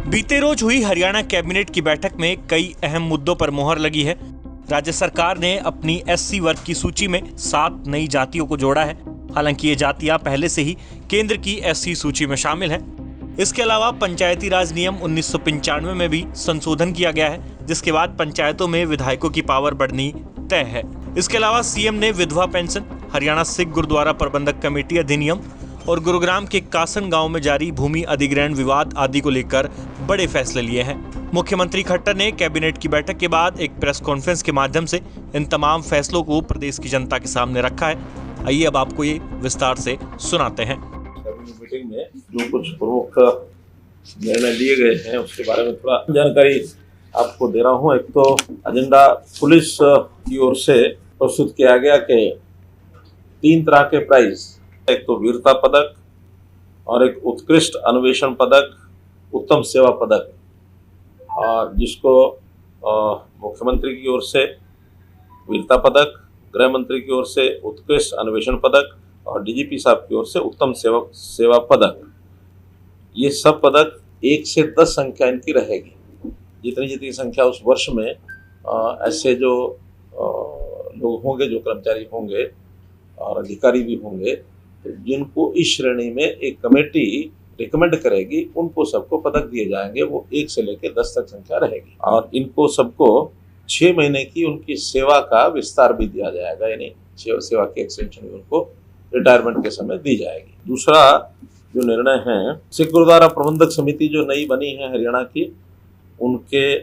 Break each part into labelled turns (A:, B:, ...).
A: बीते रोज हुई हरियाणा कैबिनेट की बैठक में कई अहम मुद्दों पर मुहर लगी है। राज्य सरकार ने अपनी एससी वर्ग की सूची में 7 नई जातियों को जोड़ा है। हालांकि ये जातियां पहले से ही केंद्र की एससी सूची में शामिल हैं। इसके अलावा पंचायती राज नियम 1995 में भी संशोधन किया गया है, जिसके बाद पंचायतों में विधायकों की पावर बढ़नी तय है। इसके अलावा सीएम ने विधवा पेंशन, हरियाणा सिख गुरुद्वारा प्रबंधक कमेटी अधिनियम और गुरुग्राम के कासन गांव में जारी भूमि अधिग्रहण विवाद आदि को लेकर बड़े फैसले लिए हैं। मुख्यमंत्री खट्टर ने कैबिनेट की बैठक के बाद एक प्रेस कॉन्फ्रेंस के माध्यम से इन तमाम फैसलों को प्रदेश की जनता के सामने रखा है। आइए अब आपको ये विस्तार से सुनाते हैं।
B: मीटिंग में जो कुछ प्रमुख निर्णय लिए गए हैं उसके बारे में थोड़ा जानकारी आपको दे रहा हूं। एक तो एजेंडा पुलिस की ओर से प्रस्तुत किया गया कि 3 तरह के प्राइज, एक तो वीरता पदक और एक उत्कृष्ट अन्वेषण पदक, उत्तम सेवा पदक, और जिसको मुख्यमंत्री की ओर से वीरता पदक, गृह मंत्री की ओर से उत्कृष्ट अन्वेषण पदक और डीजीपी साहब की ओर से उत्तम सेवा पदक। ये सब पदक 1 से 10 संख्या इनकी रहेगी। जितनी संख्या उस वर्ष में ऐसे जो लोग होंगे, जो कर्मचारी होंगे और अधिकारी भी होंगे, तो जिनको इस श्रेणी में एक कमेटी रिकमेंड करेगी, उनको सबको पदक दिए जाएंगे। वो 1 से लेकर 10 तक संख्या रहेगी और इनको सबको 6 महीने की उनकी सेवा का विस्तार भी दिया जाएगा, यानी सेवा की एक्सटेंशन भी उनको रिटायरमेंट के समय दी जाएगी। दूसरा जो निर्णय है, सिख गुरुद्वारा प्रबंधक समिति जो नई बनी है हरियाणा की, उनके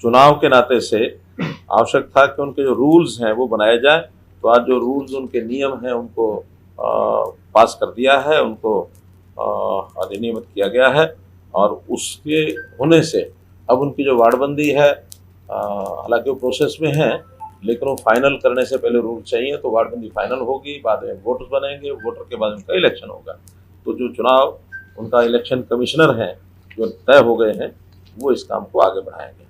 B: चुनाव के नाते से आवश्यक था कि उनके जो रूल्स हैं वो बनाए जाए। तो आज जो रूल्स, उनके नियम हैं, उनको पास कर दिया है, उनको अधिनियमित किया गया है और उसके होने से अब उनकी जो वार्डबंदी है, हालांकि वो प्रोसेस में है, लेकिन वो फाइनल करने से पहले रूल चाहिए। तो वार्डबंदी फाइनल होगी, बाद में वोटर्स बनेंगे, वोटर के बाद उनका इलेक्शन होगा। तो जो चुनाव उनका इलेक्शन कमिश्नर हैं जो तय हो गए हैं, वो इस काम को आगे बढ़ाएंगे।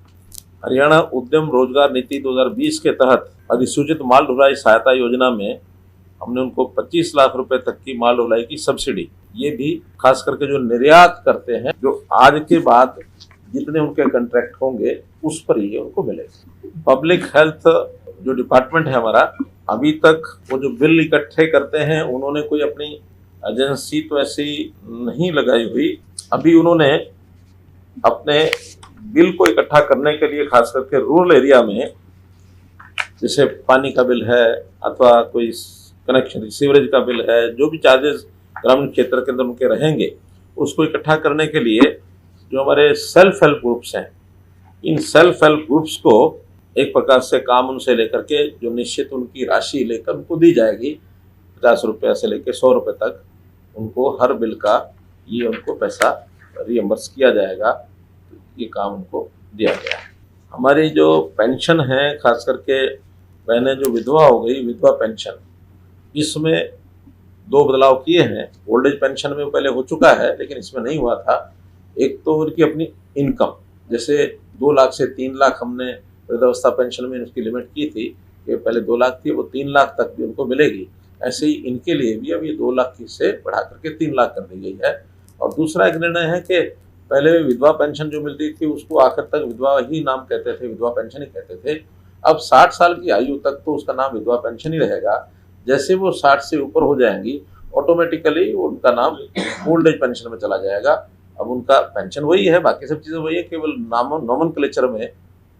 B: हरियाणा उद्यम रोजगार नीति 2020 के तहत अधिसूचित माल ढुलाई सहायता योजना में हमने उनको 25 लाख रुपए तक की माल ढुलाई की सब्सिडी, ये भी खास करके जो निर्यात करते हैं, जो आज के बाद जितने उनके कॉन्ट्रैक्ट होंगे उस पर ये उनको मिलेगा। पब्लिक हेल्थ जो डिपार्टमेंट है हमारा, अभी तक वो जो बिल इकट्ठे करते हैं, उन्होंने कोई अपनी एजेंसी तो ऐसी नहीं लगाई हुई। अभी उन्होंने अपने बिल को इकट्ठा करने के लिए खास करके रूरल एरिया में, जैसे पानी का बिल है अथवा कोई कनेक्शन सीवरेज का बिल है, जो भी चार्जेस ग्रामीण क्षेत्र के अंदर उनके रहेंगे, उसको इकट्ठा करने के लिए जो हमारे सेल्फ हेल्प ग्रुप्स हैं, इन सेल्फ हेल्प ग्रुप्स को एक प्रकार से काम उनसे लेकर के जो निश्चित उनकी राशि लेकर उनको दी जाएगी। 50 रुपये से लेकर 100 रुपये तक उनको हर बिल का ये उनको पैसा रियम्बर्स किया जाएगा। ये काम उनको दिया गया है। हमारी जो पेंशन है, खास करके बहनें जो विधवा हो गई, विधवा पेंशन, इसमें 2 बदलाव किए हैं। ओल्ड एज पेंशन में पहले हो चुका है, लेकिन इसमें नहीं हुआ था। एक तो उनकी अपनी इनकम, जैसे 2 लाख से 3 लाख हमने वृद्धावस्था पेंशन में उसकी लिमिट की थी कि पहले 2 लाख थी, वो 3 लाख तक भी उनको मिलेगी। ऐसे ही इनके लिए भी अब ये 2 लाख से बढ़ा करके 3 लाख कर दी गई है। और दूसरा एक निर्णय है कि पहले विधवा पेंशन जो मिलती थी उसको आखिर तक विधवा ही नाम कहते थे, विधवा पेंशन ही कहते थे। अब 60 साल की आयु तक तो उसका नाम विधवा पेंशन ही रहेगा। जैसे वो 60 से ऊपर हो जाएंगी, ऑटोमेटिकली उनका नाम ओल्ड एज पेंशन में चला जाएगा। अब उनका पेंशन वही है, बाकी सब चीज़ें वही है, केवल नॉमेनक्लेचर में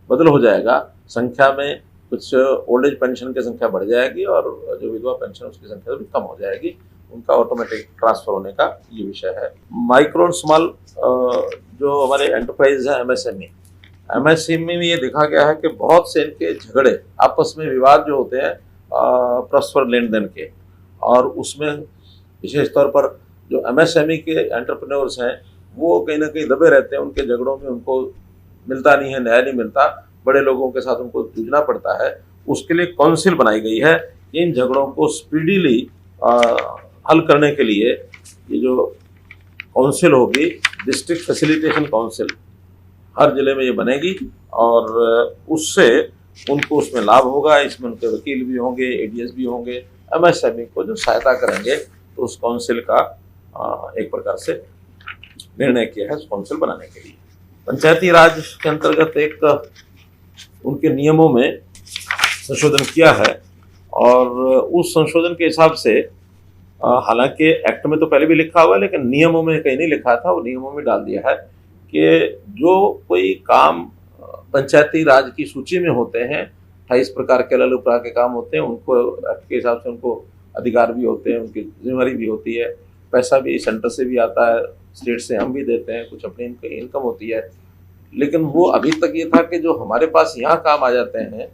B: बदल हो जाएगा। संख्या में कुछ ओल्ड एज पेंशन की संख्या बढ़ जाएगी और जो विधवा पेंशन उसकी संख्या भी कम हो जाएगी। उनका ऑटोमेटिक ट्रांसफर होने का ये विषय है। माइक्रो और स्मॉल जो हमारे एंटरप्राइज है, एमएसएमई में ये देखा गया है कि बहुत से इनके झगड़े, आपस में विवाद जो होते हैं परस्पर लेन देन के, और उसमें विशेष तौर पर जो एमएसएमई के एंटरप्रेन्योर्स हैं वो कहीं ना कहीं दबे रहते हैं। उनके झगड़ों में उनको मिलता नहीं है, न्याय नहीं मिलता, बड़े लोगों के साथ उनको जूझना पड़ता है। उसके लिए काउंसिल बनाई गई है। इन झगड़ों को स्पीडीली हल करने के लिए ये जो काउंसिल होगी, डिस्ट्रिक्ट फैसिलिटेशन काउंसिल, हर जिले में ये बनेगी और उससे उनको उसमें लाभ होगा। इसमें उनके वकील भी होंगे, एडीएस भी होंगे, एमएसएमई को जो सहायता करेंगे। तो उस काउंसिल का एक प्रकार से निर्णय किया है, उस काउंसिल बनाने के लिए। पंचायती राज के अंतर्गत एक उनके नियमों में संशोधन किया है और उस संशोधन के हिसाब से हालांकि एक्ट में तो पहले भी लिखा हुआ है लेकिन नियमों में कहीं नहीं लिखा था, वो नियमों में डाल दिया है कि जो कोई काम पंचायती राज की सूची में होते हैं, 28 प्रकार के अलग अलग प्रकार के काम होते हैं, उनको एक्ट के हिसाब से उनको अधिकार भी होते हैं, उनकी जिम्मेदारी भी होती है, पैसा भी सेंटर से भी आता है, स्टेट से हम भी देते हैं, कुछ अपनी इनकम होती है। लेकिन वो अभी तक ये था कि जो हमारे पास यहाँ काम आ जाते हैं,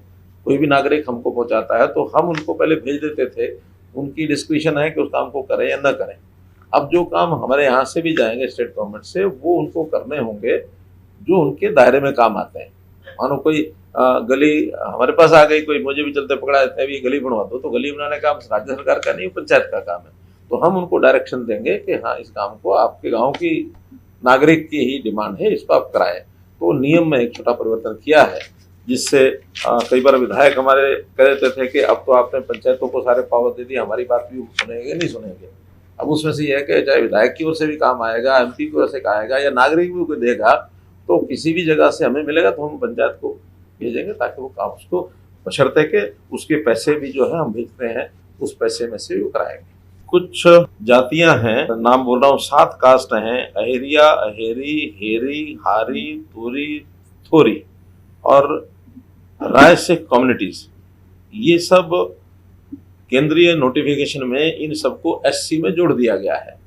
B: कोई भी नागरिक हमको पहुँचाता है तो हम उनको पहले भेज देते थे, उनकी डिस्क्रिप्शन है कि उस काम को करें या न करें। अब जो काम हमारे यहाँ से भी जाएंगे स्टेट गवर्नमेंट से, वो उनको करने होंगे जो उनके दायरे में काम आते हैं। मानो कोई गली हमारे पास आ गई, कोई मुझे भी चलते पकड़ा देते हैं, ये गली बनवा दो, तो गली बनाने का काम राज्य सरकार का नहीं, पंचायत का काम है। तो हम उनको डायरेक्शन देंगे कि हाँ, इस काम को आपके गांव की नागरिक की ही डिमांड है, इसको आप कराएं। तो नियम में एक छोटा परिवर्तन किया है, जिससे कई बार विधायक हमारे कह देते थे कि अब तो आपने पंचायतों को सारे पावर दे दिए, हमारी बात भी सुनेंगे नहीं सुनेंगे। अब उसमें से यह है कि चाहे विधायक की ओर से भी काम आएगा, MP की ओर से आएगा या नागरिक भी कोई देगा, तो किसी भी जगह से हमें मिलेगा तो हम पंचायत को भेजेंगे ताकि वो काम उसको बशर्ते के उसके पैसे भी जो है हम भेजते हैं, उस पैसे में से वो कराएंगे। कुछ जातियां हैं, नाम बोल रहा हूँ, 7 कास्ट हैं, अहेरिया, अहेरी, हेरी, हारी, तूरी, थोरी और राय सिख कम्युनिटीज। ये सब केंद्रीय नोटिफिकेशन में इन सबको SC में जोड़ दिया गया है,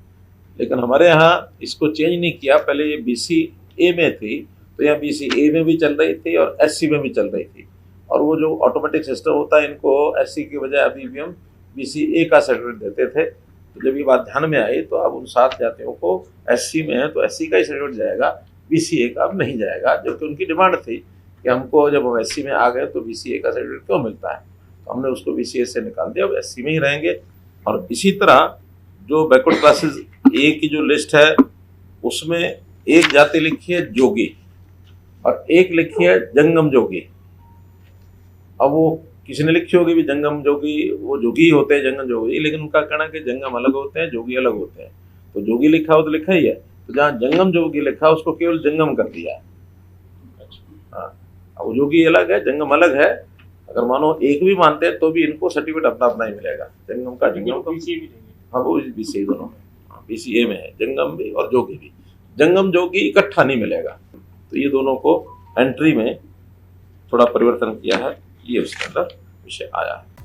B: लेकिन हमारे यहाँ इसको चेंज नहीं किया। पहले ये BCA में थी, तो यहाँ BCA में भी चल रही थी और SC में भी चल रही थी, और वो जो ऑटोमेटिक सिस्टम होता है, इनको SC की बजाय अभी भी हम BCA का सर्टिफिकेट देते थे। तो जब ये बात ध्यान में आई तो अब उन 7 जातियों को SC में है तो SC का ही सर्टिफिकेट जाएगा, BCA का अब नहीं जाएगा, जबकि उनकी डिमांड थी कि हमको जब हम SC में आ गए तो BCA का सर्टिफिकेट क्यों मिलता है, तो हमने उसको BCA से निकाल दिया, अब SC में ही रहेंगे। और इसी तरह जो बैकवर्ड क्लासेस A की जो लिस्ट है, उसमें एक जाति लिखी है जोगी और एक लिखी है जंगम जोगी। अब वो किसी ने लिखी होगी भी जंगम जोगी, वो जोगी होते हैं जंगम जोगी, लेकिन उनका कहना है कि जंगम अलग होते हैं, जोगी अलग होते हैं। तो जोगी लिखा हो तो लिखा ही है, तो जहाँ जंगम जोगी लिखा उसको केवल जंगम कर दिया है। हाँ, अब जोगी अलग है, जंगम अलग है। अगर मानो एक भी मानते हैं तो भी इनको सर्टिफिकेट अपना अपना ही मिलेगा, जंगम का जंगम का। हाँ, वो BCA दोनों में, BCA में है जंगम भी और जोगी भी। जंगम जोगी इकट्ठा नहीं मिलेगा, तो ये दोनों को एंट्री में थोड़ा परिवर्तन किया है, ये उसके अंदर विषय आया है।